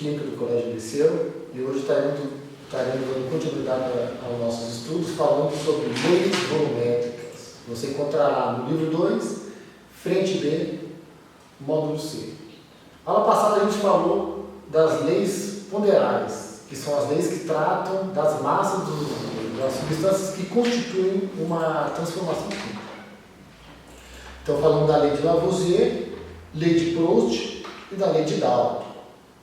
Química do Colégio Liceu e hoje estaremos dando continuidade aos nossos estudos falando sobre leis volumétricas. Você encontrará no livro 2, frente B, módulo C. Na aula passada a gente falou das leis ponderais, que são as leis que tratam das massas das substâncias que constituem uma transformação química. Então falamos da lei de Lavoisier, lei de Proust e da lei de Dalton.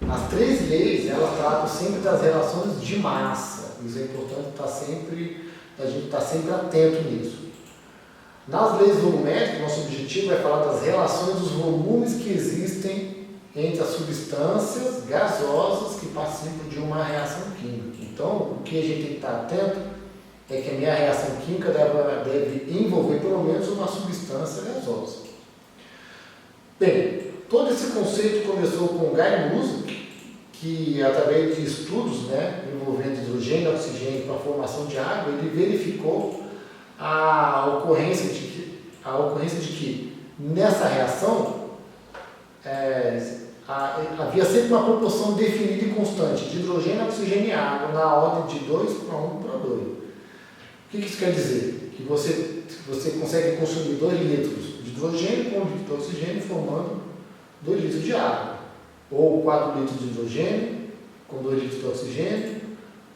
As três leis, elas tratam sempre das relações de massa. Isso é importante a gente estar sempre atento nisso. Nas leis volumétricas, nosso objetivo é falar das relações dos volumes que existem entre as substâncias gasosas que participam de uma reação química. Então, o que a gente tem que estar atento é que a minha reação química deve envolver pelo menos uma substância gasosa. Bem, todo esse conceito começou com Guy Muzzey, que através de estudos envolvendo hidrogênio e oxigênio para a formação de água, ele verificou a ocorrência de que nessa reação havia sempre uma proporção definida e constante de hidrogênio, oxigênio e água na ordem de 2 para 1 para 2. O que isso quer dizer? Que você consegue consumir 2 litros de hidrogênio com 1 litro de oxigênio formando 2 litros de água. Ou 4 litros de hidrogênio com 2 litros de oxigênio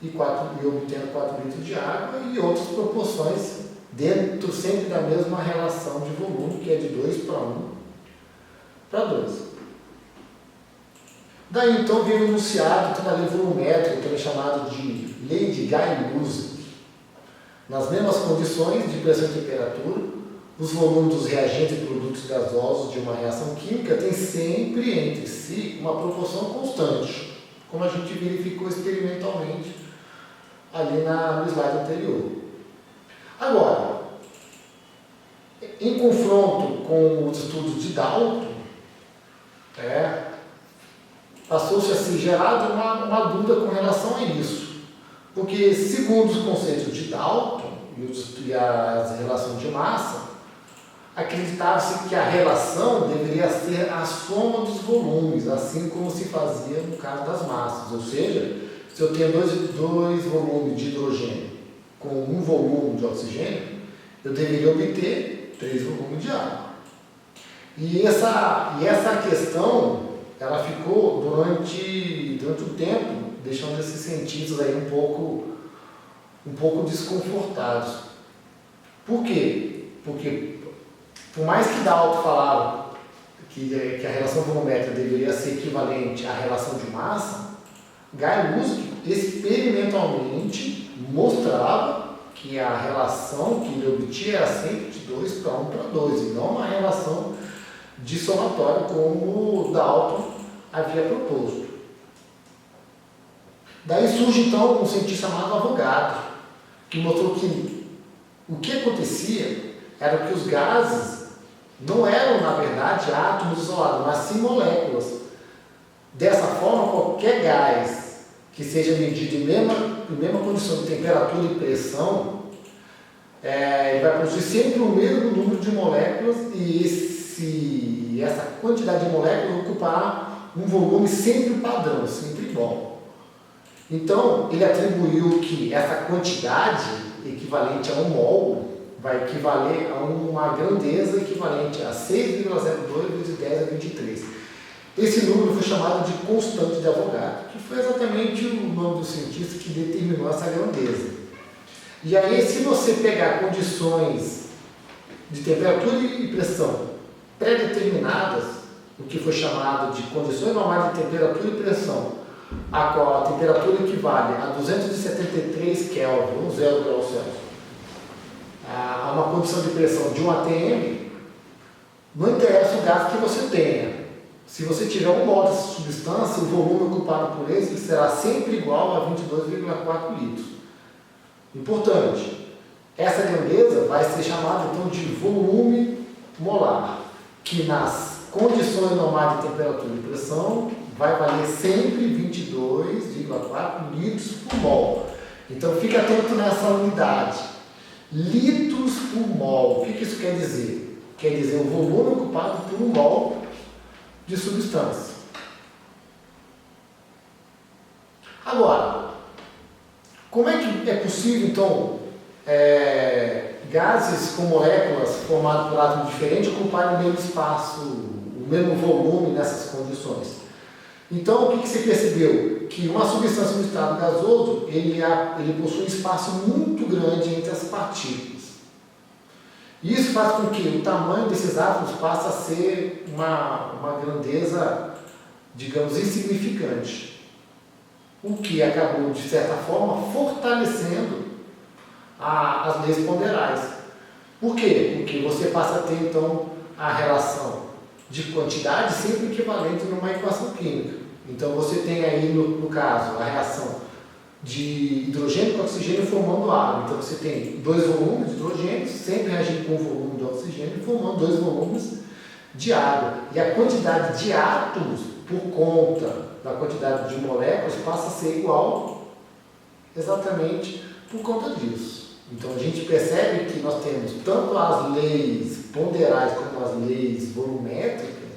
e obtendo 4 litros de água e outras proporções dentro sempre da mesma relação de volume, que é de 2 para 1 para 2. Daí então veio o enunciado da lei volumétrica, também chamado de lei de Guy-Muzzey. Nas mesmas condições de pressão e temperatura, os volumes dos reagentes e produtos gasosos de uma reação química têm sempre entre si uma proporção constante, como a gente verificou experimentalmente ali no slide anterior. Agora, em confronto com os estudos de Dalton, passou-se a ser gerada uma dúvida com relação a isso. Porque, segundo os conceitos de Dalton e as relações de massa, acreditava-se que a relação deveria ser a soma dos volumes, assim como se fazia no caso das massas. Ou seja, se eu tenho dois volumes de hidrogênio com 1 volume de oxigênio, eu deveria obter 3 volumes de água. E essa questão, ela ficou durante o tempo, deixando esses cientistas aí um pouco desconfortados. Por quê? Porque, por mais que Dalton falava que a relação volumétrica deveria ser equivalente à relação de massa, Guy Muzzey experimentalmente mostrava que a relação que ele obtinha era sempre de 2 para 1 para 2, e não uma relação de somatório como Dalton havia proposto. Daí surge então um cientista chamado Avogadro, que mostrou que o que acontecia era que os gases não eram, na verdade, átomos isolados, mas sim moléculas. Dessa forma, qualquer gás que seja medido em mesma condição de temperatura e pressão, ele vai produzir sempre o mesmo número de moléculas e essa quantidade de moléculas ocupará um volume sempre padrão, sempre igual. Então, ele atribuiu que essa quantidade equivalente a 1 mol vai equivaler a uma grandeza equivalente a 6,02 vezes 10 a 23. Esse número foi chamado de constante de Avogadro, que foi exatamente o nome do cientista que determinou essa grandeza. E aí, se você pegar condições de temperatura e pressão pré-determinadas, o que foi chamado de condições normais de temperatura e pressão, a qual a temperatura equivale a 273 Kelvin, 0 graus Celsius, a uma condição de pressão de 1 atm, não interessa o gás que você tenha. Se você tiver 1 mol dessa substância, o volume ocupado por ele será sempre igual a 22,4 litros. Importante, essa grandeza vai ser chamada então de volume molar, que nas condições normais de temperatura e pressão vai valer sempre 22,4 litros por mol. Então fique atento nessa unidade. Litros por mol. O que isso quer dizer? Quer dizer o volume ocupado por 1 mol de substância. Agora, como é que é possível, então, gases com moléculas formadas por átomos diferentes ocuparem o mesmo espaço, o mesmo volume nessas condições? Então, o que você percebeu? Que uma substância no estado gasoso, ele possui um espaço muito grande entre as partículas. Isso faz com que o tamanho desses átomos passe a ser uma grandeza, digamos, insignificante. O que acabou, de certa forma, fortalecendo as leis ponderais. Por quê? Porque você passa a ter, então, a relação de quantidade sempre equivalente numa equação química. Então, você tem aí, no caso, a reação de hidrogênio com oxigênio formando água. Então, você tem dois volumes de hidrogênio, sempre reagindo com o volume de oxigênio, formando dois volumes de água. E a quantidade de átomos, por conta da quantidade de moléculas, passa a ser igual exatamente por conta disso. Então, a gente percebe que nós temos tanto as leis ponderais como as leis volumétricas,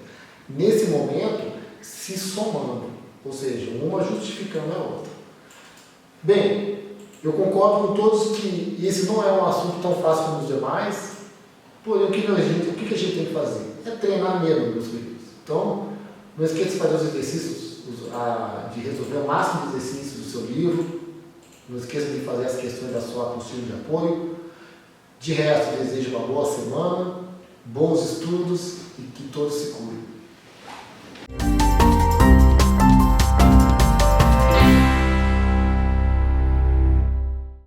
nesse momento, se somando. Ou seja, uma justificando a outra. Bem, eu concordo com todos que esse não é um assunto tão fácil como os demais, porém o que a gente tem que fazer? É treinar mesmo, meus queridos. Então, não esqueça de fazer os exercícios, de resolver o máximo de exercícios do seu livro, não esqueça de fazer as questões da sua apostila de apoio. De resto, desejo uma boa semana, bons estudos e que todos se cuidem.